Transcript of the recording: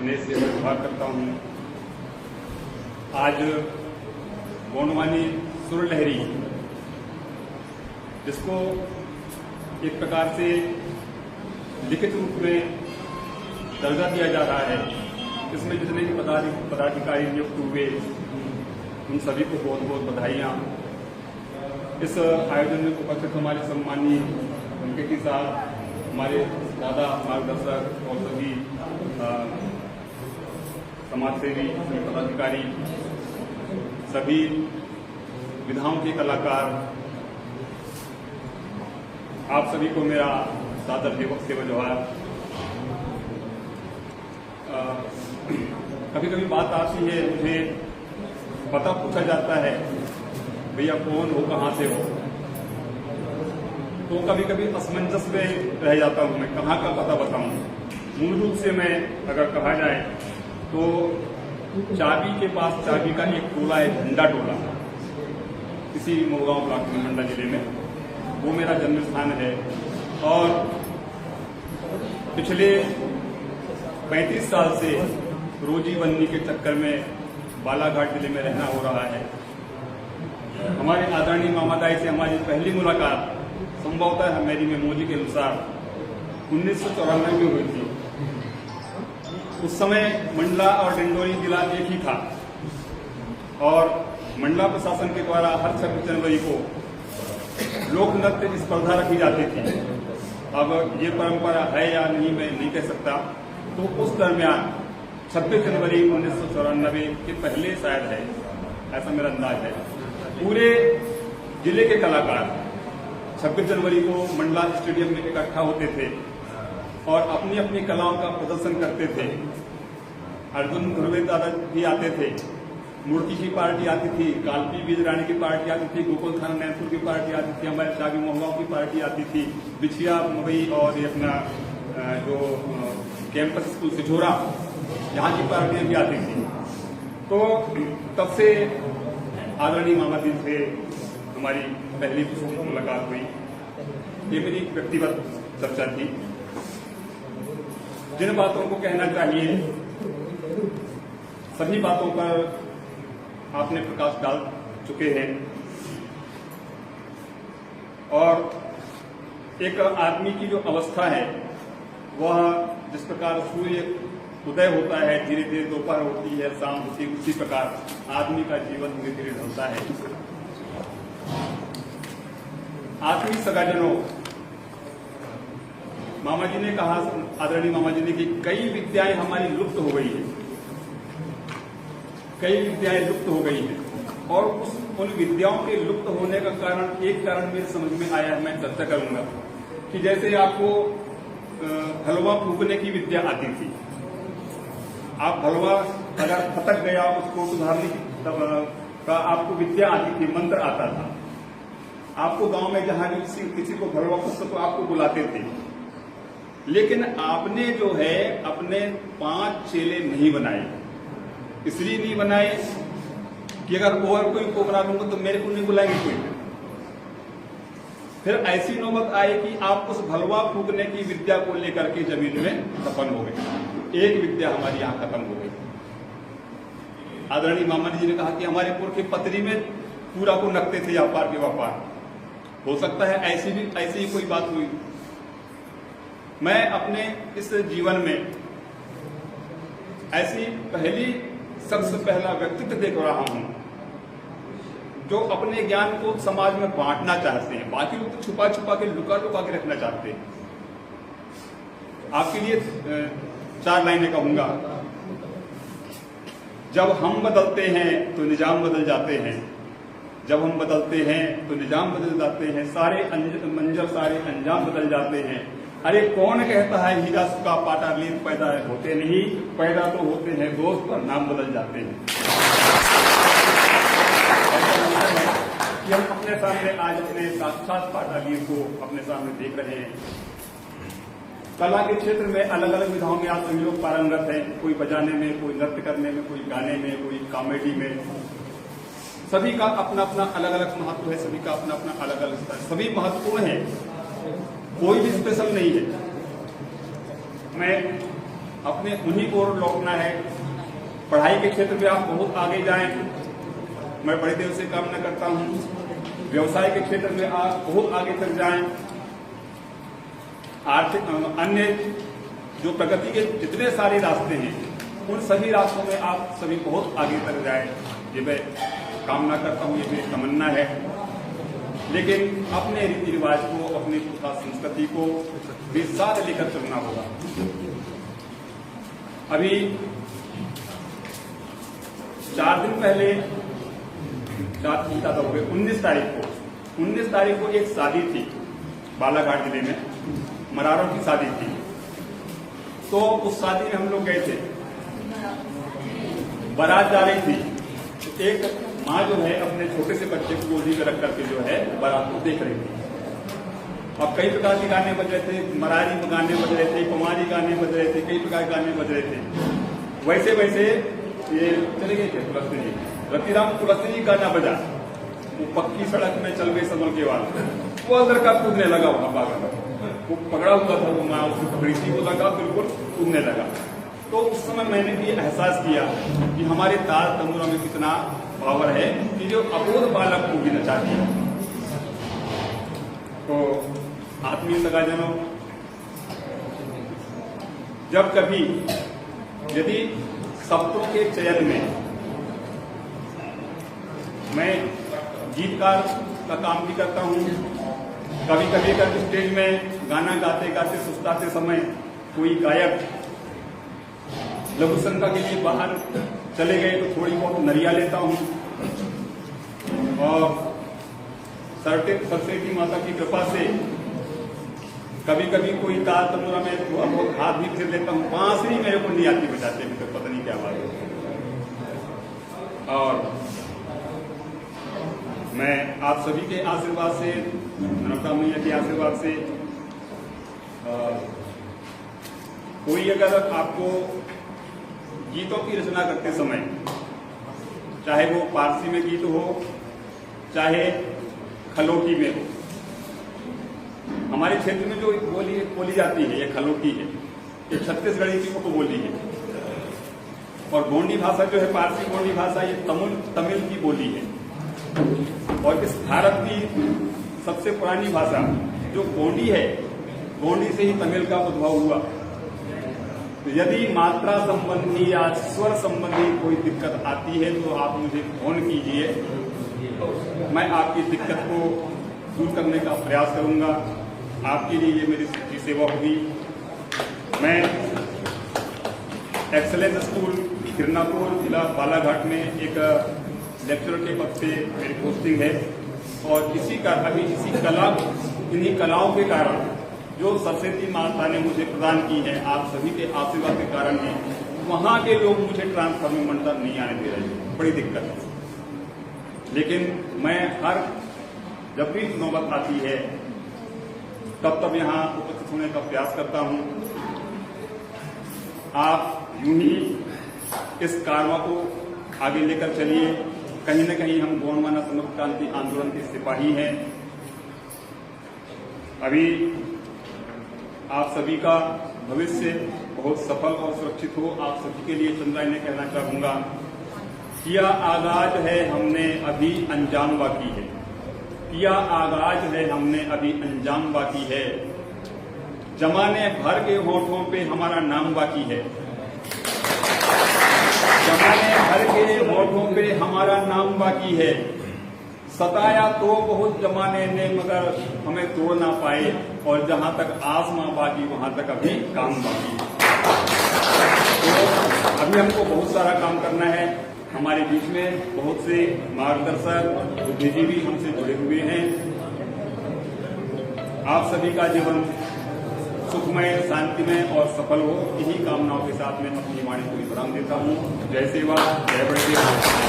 उन्हें सेवा विभाग करता हूँ। आज गोंडवानी सुर लहरी, जिसको एक प्रकार से लिखित रूप में दर्जा दिया जा रहा है, इसमें जितने भी पदाधिकारी नियुक्त हुए उन सभी को बहुत बहुत बधाइयाँ। इस आयोजन में उपस्थित हमारे सम्मानीय वेंकटी साहब, हमारे दादा मार्गदर्शक और सभी समाजसेवी, सभी पदाधिकारी, सभी विधाओं के कलाकार, आप सभी को मेरा सादर सेवा जोहार। कभी कभी बात आती है, मुझे पता पूछा जाता है, भैया कौन हो, कहाँ से हो, तो कभी कभी असमंजस में रह जाता हूँ, मैं कहाँ का पता बताऊँ। मूल रूप से मैं अगर कहा जाए तो चाबी के पास चाबी का एक टोला है, झंडा टोला, इसी मोरगांव ब्लॉक में, मंडला जिले में, वो मेरा जन्म स्थान है। और पिछले 35 साल से रोजी बनने के चक्कर में बालाघाट जिले में रहना हो रहा है। हमारे आदरणीय मामादाई से हमारी पहली मुलाकात संभवतः मेरी मेमोरी के अनुसार 1994 में हुई थी। उस समय मंडला और डिंडोरी जिला एक ही था और मंडला प्रशासन के द्वारा हर 26 जनवरी को लोक नृत्य स्पर्धा रखी जाती थी। अब ये परंपरा है या नहीं मैं नहीं कह सकता। तो उस दरमियान 26 जनवरी 1994 के पहले शायद है, ऐसा मेरा अंदाज है, पूरे जिले के कलाकार 26 जनवरी को मंडला स्टेडियम में इकट्ठा होते थे और अपनी अपनी कलाओं का प्रदर्शन करते थे। अर्जुन ध्रुवे दादा भी आते थे, मूर्ति की पार्टी आती थी, कालपी बीज रानी की पार्टी आती थी, गोकुल थाना नैनपुर की पार्टी आती थी, हमारे चाबी मोहगांव की पार्टी आती थी, बिछिया मुंबई और ये अपना जो कैंपस स्कूल सिझोरा, यहाँ की पार्टियां भी आती थी। तो तब से आदरणीय मामा जी से हमारी पहली मुलाकात हुई। ये मेरी व्यक्तिगत चर्चा थी। जिन बातों को कहना चाहिए सभी बातों पर आपने प्रकाश डाल चुके हैं। और एक आदमी की जो अवस्था है, वह जिस प्रकार सूर्य उदय होता है, धीरे धीरे दोपहर होती है, शाम होती है, उसी प्रकार आदमी का जीवन धीरे धीरे ढलता है। आत्मीय सगाजनों, मामा जी ने कहा, आदरणीय मामा जी ने, कि कई विद्याएं हमारी लुप्त हो गई है, कई विद्याएं लुप्त हो गई हैं। और उन विद्याओं के लुप्त होने का कारण, एक कारण मेरे समझ में आया है, मैं चर्चा करूंगा। कि जैसे आपको हलवा फूकने की विद्या आती थी, आप हलवा अगर फटक गया उसको सुधारने का आपको विद्या आती थी, मंत्र आता था। आपको गांव में जहां भी किसी को हलवा फूकता तो आपको बुलाते थे। लेकिन आपने जो है अपने 5 चेले नहीं बनाए। इसलिए नहीं बनाए कि अगर और कोई को बना लूंगा तो मेरे को नहीं बुलाएंगे कोई। फिर ऐसी नौबत आई कि आप उस हलवा फूकने की विद्या को लेकर के जमीन में दफन हो गए। एक विद्या हमारी यहां खत्म हो गई। आदरणीय मामा जी ने कहा कि हमारे पुरखे पतरी में पूरा को नकते थे, व्यापार के व्यापार। हो सकता है ऐसी ही कोई बात हुई। मैं अपने इस जीवन में ऐसी पहली सबसे पहला व्यक्तित्व देख रहा हूं जो अपने ज्ञान को समाज में बांटना चाहते हैं। बाकी लोग तो छुपा छुपा के, लुका लुका के रखना चाहते हैं। आपके लिए 4 लाइनें कहूंगा। जब हम बदलते हैं तो निजाम बदल जाते हैं, जब हम बदलते हैं तो निजाम बदल जाते हैं, सारे मंजर सारे अंजाम बदल जाते हैं। अरे कौन कहता है हीरा का पाटा लीर पैदा होते नहीं, पैदा तो होते हैं दोस्त, पर नाम बदल जाते हैं। कि हम अपने सामने आज अपने साक्षात पाटा लीर को अपने सामने देख रहे हैं। कला के क्षेत्र में अलग अलग विधाओं में आप सभी लोग पारंगत हैं, कोई बजाने में, कोई नृत्य करने में, कोई गाने में, कोई कॉमेडी में। सभी का अपना अपना अलग अलग महत्व है, सभी का अपना अपना अलग अलग स्तर, सभी महत्वपूर्ण है, कोई भी स्पेशल नहीं है। मैं अपने उन्हीं को लौटना है। पढ़ाई के क्षेत्र में आप बहुत आगे जाएं, मैं बड़े देव से कामना करता हूं। व्यवसाय के क्षेत्र में आप बहुत आगे तक जाएं। आर्थिक अन्य जो प्रगति के जितने सारे रास्ते हैं, उन सभी रास्तों में आप सभी बहुत आगे तक जाएं, ये मैं कामना करता हूं, ये मेरी तमन्ना है। लेकिन अपने रीति रिवाज को, अपनी संस्कृति को भी साथ लेकर चलना होगा। अभी 4 दिन पहले 19 तारीख को एक शादी थी बालाघाट जिले में, मरारों की शादी थी। तो उस शादी में हम लोग गए थे, बारात जा रही थी। तो एक माँ जो है अपने छोटे से बच्चे को गोदी में रख करके जो है बारात को देख रही थी। अब कई प्रकार के गाने बज रहे थे, मरारी गाने बज रहे थे, कुमारी गाने बज रहे थे, कई प्रकार के गाने बज रहे थे। वैसे वैसे ये चले गए थे तुलसी जी, रतिराम तुलसी जी गाना बजा, वो पक्की सड़क में चल गए संभल के बाद, वो लड़का कूदने लगा वहां पागल, वो पकड़ा हुआ था, वो माँ उसकी पकड़ी थी, वो लगा बिल्कुल कूदने लगा। तो उस समय मैंने भी एहसास किया कि हमारे ताल तंबूरा में कितना पावर है कि जो अबोध बालक को भी नचाती है। तो आत्मीय सगाजनों, जब कभी यदि शब्दों के चयन में मैं गीतकार का काम भी करता हूं, कभी कभी अगर स्टेज में गाना गाते गाते सुस्ताते समय कोई गायक लघु संका के लिए बाहर चले गए तो थोड़ी बहुत नरिया लेता हूं, और सरस्वती माता की कृपा से कभी कभी कोई ताल तंबूरा में थोड़ा बहुत हाथ भी फेर लेता हूं। बांसुरी मेरे को नहीं आती बजाते में, तो पता नहीं क्या बात है। और मैं आप सभी के आशीर्वाद से, नर्मदा मैया के आशीर्वाद से, कोई अगर आपको गीतों की रचना करते समय, चाहे वो पारसी में गीत हो, चाहे खलोटी में हो, हमारे क्षेत्र में जो बोली जाती है, ये खलोटी है, ये छत्तीसगढ़ी की उपबोली है। और गोंडी भाषा जो है, पारसी गोंडी भाषा, ये तमिल की बोली है। और इस भारत की सबसे पुरानी भाषा जो गोंडी है, गोंडी से ही तमिल का उद्भव हुआ। तो यदि मात्रा संबंधी या स्वर संबंधी कोई दिक्कत आती है तो आप मुझे फोन कीजिए, मैं आपकी दिक्कत को दूर करने का प्रयास करूंगा। आपके लिए ये मेरी सच्ची सेवा होगी। मैं एक्सेलेंस स्कूल किरनापुर जिला बालाघाट में एक लेक्चरर के पद पे मेरी पोस्टिंग है, और इन्हीं कलाओं के कारण जो सरस्वती माता ने मुझे प्रदान की है, आप सभी के आशीर्वाद के कारण है, वहां के लोग मुझे ट्रांसफर में मंडल नहीं आने दे रहे, बड़ी दिक्कत है। लेकिन मैं जब भी नौबत आती है तब यहाँ उपस्थित होने का प्रयास करता हूं। आप यूं ही इस कारवा को आगे लेकर चलिए। कहीं न कहीं हम गौरमाना समग्र क्रांति आंदोलन के सिपाही हैं। अभी आप सभी का भविष्य बहुत सफल और सुरक्षित हो, आप सभी के लिए चंद्रायन ने कहना चाहूंगा, किया आगाज है हमने अभी अंजाम बाकी है, किया आगाज है हमने अभी अंजाम बाकी है, जमाने भर के होठों पे हमारा नाम बाकी है, जमाने भर के होठों पे हमारा नाम बाकी है, सताया तो बहुत जमाने ने मगर हमें तोड़ ना पाए, और जहां तक आसमां बाकी वहां तक अभी काम बाकी है। तो अभी हमको बहुत सारा काम करना है। हमारे बीच में बहुत से मार्गदर्शक बुद्धिजीवी हमसे जुड़े हुए हैं। आप सभी का जीवन सुखमय, शांतिमय और सफल हो, इन्हीं कामनाओं के साथ मैं अपनी वाणी को विश्राम देता हूँ। जय सेवा, जय बड़े देव।